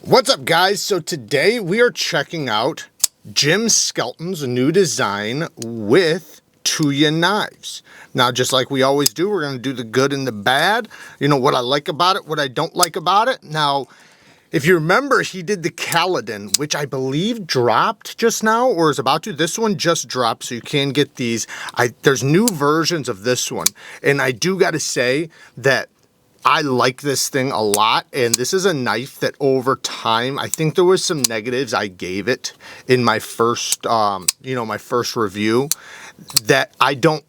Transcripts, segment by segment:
What's up, guys? So today we are checking out Jim Skelton's new design with Tuya knives. Now, just like we always do, we're going to do the good and the bad. You know, what I like about it, what I don't like about it. Now, if you remember, he did the Kaladin, which I believe dropped just now or is about to. This one just dropped, so you can get these. There's new versions of this one. And I do got to say that I like this thing a lot, and this is a knife that over time, I think there was some negatives I gave it in my first, my first review that I don't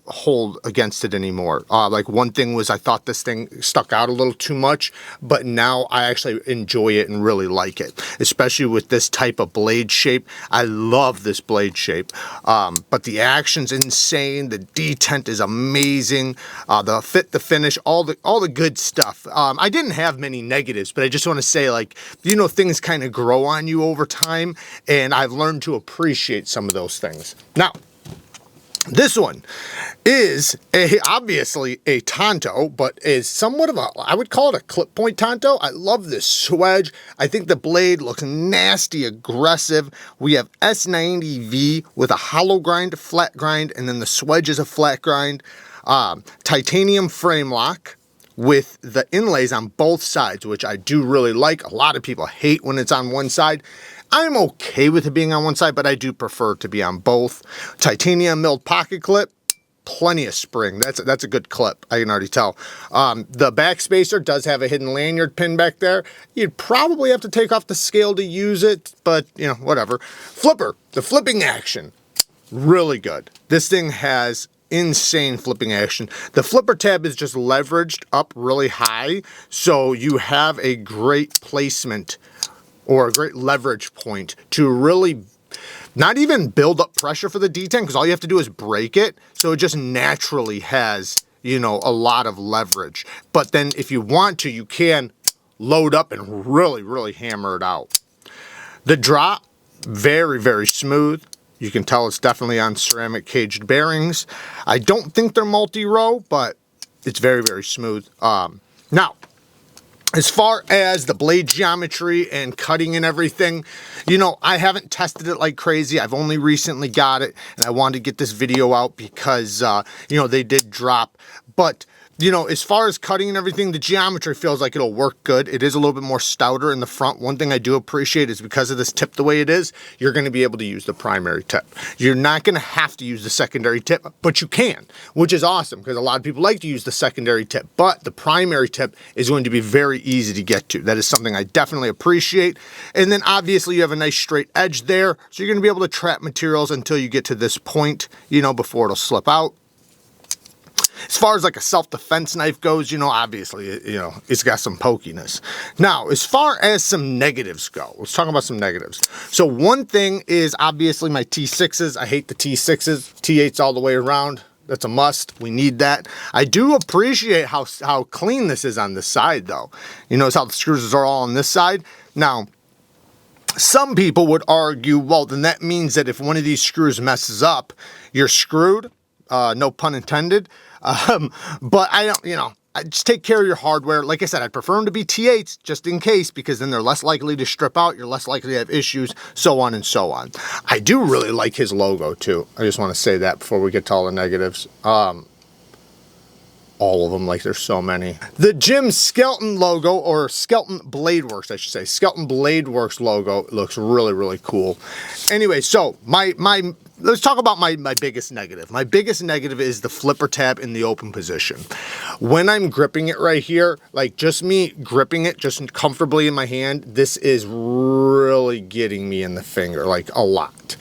hold against it anymore. Like one thing was I thought this thing stuck out a little too much, but now I actually enjoy it and really like it, especially with this type of blade shape. I love this blade shape, but the action's insane. The detent is amazing. The fit, the finish, all the good stuff. I didn't have many negatives, but I just want to say, like, things kind of grow on you over time, and I've learned to appreciate some of those things. Now, this one is obviously a Tanto, but is somewhat of I would call it a clip point Tanto. I love this swedge. I think the blade looks nasty, aggressive. We have S90v with a hollow grind, flat grind, and then the swedge is a flat grind. Titanium frame lock with the inlays on both sides, which I do really like. A lot of people hate when it's on one side. I'm okay with it being on one side, but I do prefer it to be on both. Titanium milled pocket clip, plenty of spring. That's a good clip, I can already tell. The back spacer does have a hidden lanyard pin back there. You'd probably have to take off the scale to use it, but whatever. Flipper, the flipping action, really good. This thing has insane flipping action. The flipper tab is just leveraged up really high, so you have a great placement or a great leverage point to really not even build up pressure for the detent, because all you have to do is break it, so it just naturally has, a lot of leverage. But then if you want to, you can load up and really, really hammer it out. The drop, very, very smooth. You can tell it's definitely on ceramic caged bearings. I don't think they're multi-row, but it's very, very smooth. Now, as far as the blade geometry and cutting and everything, I haven't tested it like crazy. I've only recently got it, and I wanted to get this video out because, they did drop. But, as far as cutting and everything, the geometry feels like it'll work good. It is a little bit more stouter in the front. One thing I do appreciate is because of this tip the way it is, you're going to be able to use the primary tip. You're not going to have to use the secondary tip, but you can, which is awesome because a lot of people like to use the secondary tip, but the primary tip is going to be very easy to get to. That is something I definitely appreciate. And then obviously you have a nice straight edge there, so you're going to be able to trap materials until you get to this point, before it'll slip out. As far as like a self-defense knife goes, obviously, it's got some pokiness. Now, as far as some negatives go, let's talk about some negatives. So one thing is obviously my T6s. I hate the T6s, T8s all the way around. That's a must. We need that. I do appreciate how clean this is on this side, though. You notice how the screws are all on this side? Now, some people would argue, well, then that means that if one of these screws messes up, you're screwed. No pun intended. But I don't, just take care of your hardware. Like I said, I'd prefer them to be T8s just in case, because then they're less likely to strip out. You're less likely to have issues, so on and so on. I do really like his logo too. I just want to say that before we get to all the negatives. All of them, like there's so many. The Jim Skelton logo, or Skelton Blade Works, I should say. Skelton Blade Works logo looks really, really cool. Anyway, so let's talk about my biggest negative. My biggest negative is the flipper tab in the open position. When I'm gripping it right here, like just me gripping it just comfortably in my hand, this is really getting me in the finger, like a lot.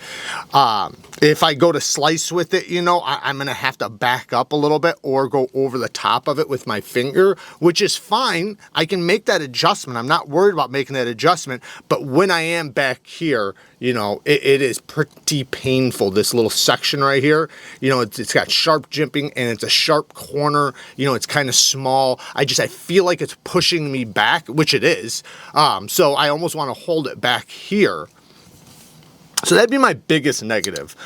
If I go to slice with it, I'm going to have to back up a little bit or go over the top of it with my finger, which is fine. I can make that adjustment. I'm not worried about making that adjustment. But when I am back here, it is pretty painful. This little section right here, it's got sharp jimping and it's a sharp corner. It's kind of small. I feel like it's pushing me back, which it is. So I almost want to hold it back here. So that'd be my biggest negative.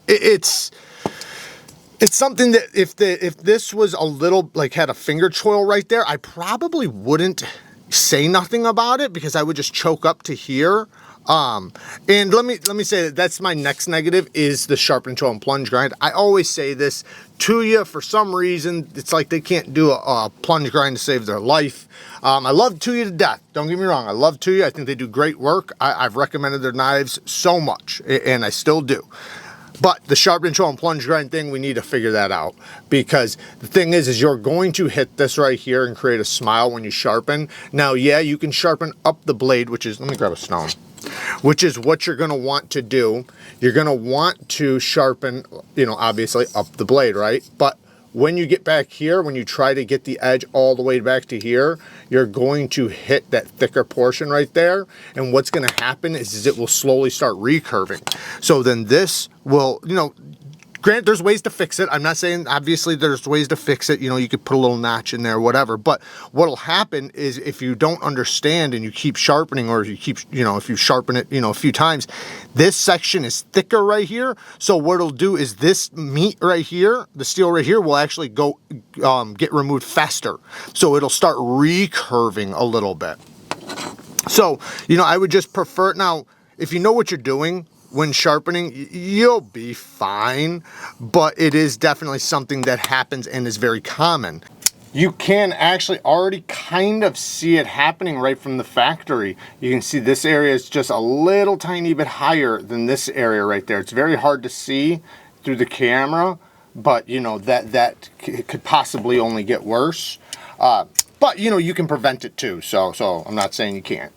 It's something that if this was a little, like, had a finger choil right there, I probably wouldn't say nothing about it because I would just choke up to here. And let me say that's my next negative is the sharp and control and plunge grind. I always say this to you for some reason. It's like they can't do a plunge grind to save their life. I love Tuya to death. Don't get me wrong. I love Tuya. I think they do great work. I've recommended their knives so much, and I still do. But the sharp control and plunge grind thing, we need to figure that out, because the thing is you're going to hit this right here and create a smile when you sharpen. Now, yeah, you can sharpen up the blade, which is, let me grab a stone, which is what you're going to want to do. You're going to want to sharpen, you know, obviously up the blade, right? But when you get back here, when you try to get the edge all the way back to here, you're going to hit that thicker portion right there. And what's going to happen is it will slowly start recurving. So then this will, you know, granted, there's ways to fix it. I'm not saying, obviously, there's ways to fix it. You know, you could put a little notch in there, whatever. But what'll happen is if you don't understand and you keep sharpening, or if you keep, you know, if you sharpen it, you know, a few times, this section is thicker right here. So what it'll do is this meat right here, the steel right here, will actually go get removed faster. So it'll start recurving a little bit. So, you know, I would just prefer, now, if you know what you're doing when sharpening, you'll be fine, but it is definitely something that happens and is very common. You can actually already kind of see it happening right from the factory. You can see this area is just a little tiny bit higher than this area right there. It's very hard to see through the camera, but you know, that could possibly only get worse. But you know, you can prevent it too, so I'm not saying you can't.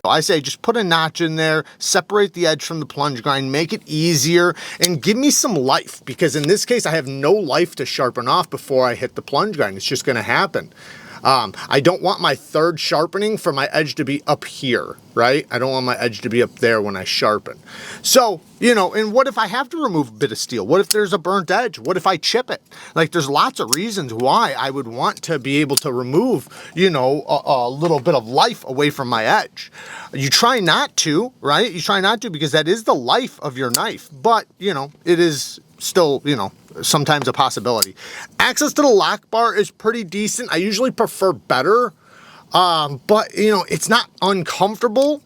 I say just put a notch in there, separate the edge from the plunge grind, make it easier, and give me some life, because in this case I have no life to sharpen off before I hit the plunge grind. It's just going to happen. I don't want my third sharpening for my edge to be up here, right? I don't want my edge to be up there when I sharpen. So, you know, and what if I have to remove a bit of steel? What if there's a burnt edge? What if I chip it? Like, there's lots of reasons why I would want to be able to remove, you know, a little bit of life away from my edge. You try not to, right? You try not to, because that is the life of your knife. But, you know, it is still, you know, sometimes a possibility. Access to the lock bar is pretty decent. I usually prefer better, but you know, it's not uncomfortable.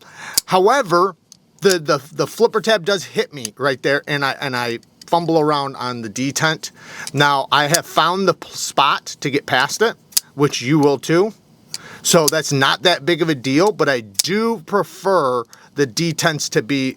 However, the flipper tab does hit me right there, and I fumble around on the detent. Now I have found the spot to get past it, which you will too. So that's not that big of a deal, but I do prefer the detents to be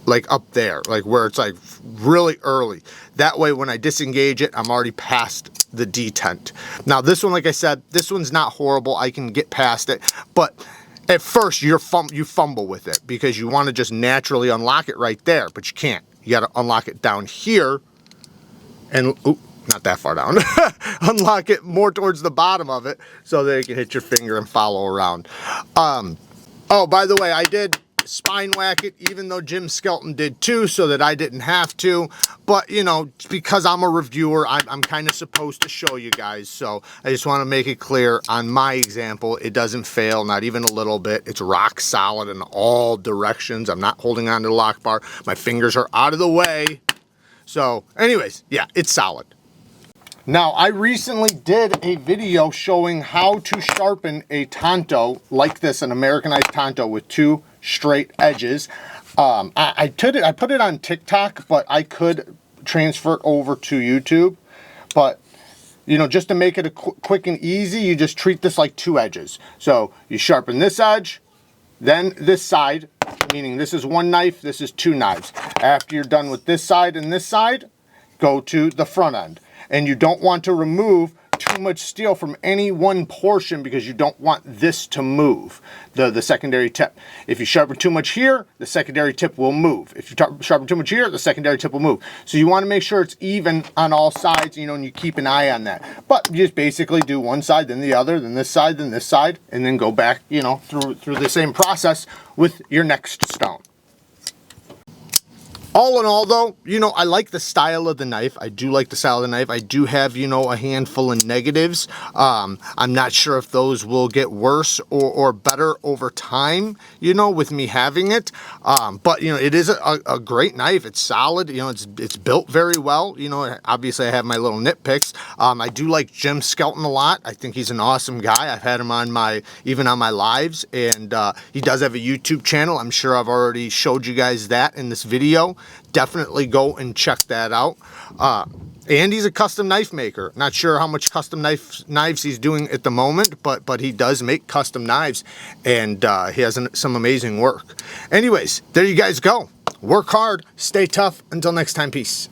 like up there, like where it's like really early. That way when I disengage it, I'm already past the detent. Now this one, like I said, this one's not horrible. I can get past it, but at first you fumble with it because you want to just naturally unlock it right there, but you can't. You got to unlock it down here and, oop, not that far down. Unlock it more towards the bottom of it so that you can hit your finger and follow around. Oh, by the way, I did spine whack it, even though Jim Skelton did too, so that I didn't have to. But you know, because I'm a reviewer, I'm kind of supposed to show you guys. So I just want to make it clear on my example, it doesn't fail, not even a little bit. It's rock solid in all directions. I'm not holding on to the lock bar. My fingers are out of the way. So anyways, yeah, it's solid. Now, I recently did a video showing how to sharpen a Tanto like this, an Americanized Tanto with two straight edges. I put it on TikTok, but I could transfer it over to YouTube. But, you know, just to make it a quick and easy, you just treat this like two edges. So you sharpen this edge, then this side, meaning this is one knife, this is two knives. After you're done with this side and this side, go to the front end. And you don't want to remove too much steel from any one portion because you don't want this to move, the secondary tip. If you sharpen too much here, the secondary tip will move. If you sharpen too much here, the secondary tip will move. So you want to make sure it's even on all sides, you know, and you keep an eye on that. But you just basically do one side, then the other, then this side, and then go back, you know, through the same process with your next stone. All in all though, you know, I like the style of the knife. I do like the style of the knife. I do have, you know, a handful of negatives. I'm not sure if those will get worse or better over time, you know, with me having it. But, you know, it is a great knife. It's solid. You know, it's built very well. You know, obviously I have my little nitpicks. I do like Jim Skelton a lot. I think he's an awesome guy. I've had him on even on my lives, and he does have a YouTube channel. I'm sure I've already showed you guys that in this video. Definitely go and check that out. And he's a custom knife maker. Not sure how much custom knives he's doing at the moment, but he does make custom knives, and he has some amazing work. Anyways, there you guys go. Work hard, stay tough. Until next time, peace.